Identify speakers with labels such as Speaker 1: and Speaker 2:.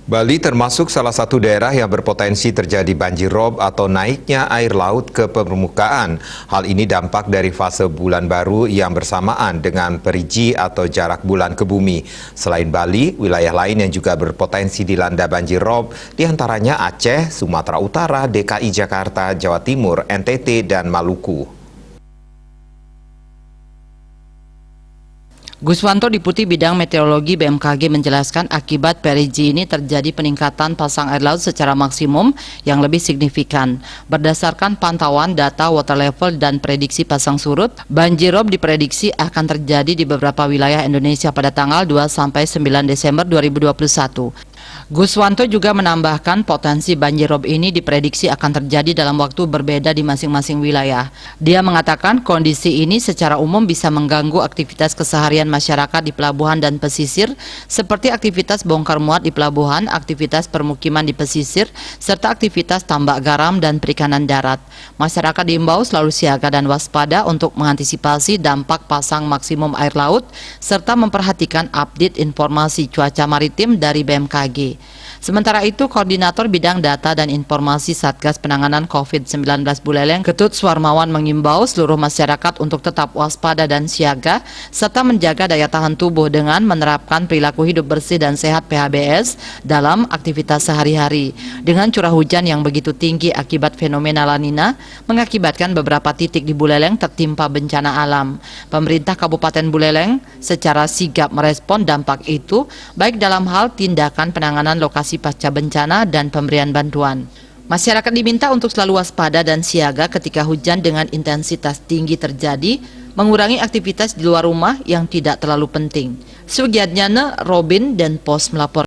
Speaker 1: Bali termasuk salah satu daerah yang berpotensi terjadi banjir rob atau naiknya air laut ke permukaan. Hal ini dampak dari fase bulan baru yang bersamaan dengan perigi atau jarak bulan ke bumi. Selain Bali, wilayah lain yang juga berpotensi dilanda banjir rob diantaranya Aceh, Sumatera Utara, DKI Jakarta, Jawa Timur, NTT, dan Maluku.
Speaker 2: Guswanto Deputi Bidang Meteorologi BMKG menjelaskan akibat perigi ini terjadi peningkatan pasang air laut secara maksimum yang lebih signifikan. Berdasarkan pantauan data water level dan prediksi pasang surut, banjir rob diprediksi akan terjadi di beberapa wilayah Indonesia pada tanggal 2-9 Desember 2021. Guswanto juga menambahkan potensi banjir rob ini diprediksi akan terjadi dalam waktu berbeda di masing-masing wilayah. Dia mengatakan kondisi ini secara umum bisa mengganggu aktivitas keseharian masyarakat di pelabuhan dan pesisir, seperti aktivitas bongkar muat di pelabuhan, aktivitas permukiman di pesisir, serta aktivitas tambak garam dan perikanan darat. Masyarakat diimbau selalu siaga dan waspada untuk mengantisipasi dampak pasang maksimum air laut, serta memperhatikan update informasi cuaca maritim dari BMKG. Sementara itu, Koordinator Bidang Data dan Informasi Satgas Penanganan COVID-19 Buleleng, Ketut Suarmawan mengimbau seluruh masyarakat untuk tetap waspada dan siaga, serta menjaga daya tahan tubuh dengan menerapkan perilaku hidup bersih dan sehat PHBS dalam aktivitas sehari-hari. Dengan curah hujan yang begitu tinggi akibat fenomena La Nina, mengakibatkan beberapa titik di Buleleng tertimpa bencana alam. Pemerintah Kabupaten Buleleng secara sigap merespon dampak itu, baik dalam hal tindakan penanganan lokasi pasca bencana dan pemberian bantuan. Masyarakat diminta untuk selalu waspada dan siaga ketika hujan dengan intensitas tinggi terjadi, mengurangi aktivitas di luar rumah yang tidak terlalu penting. Sugiatnyana Robin dan Pos melapor.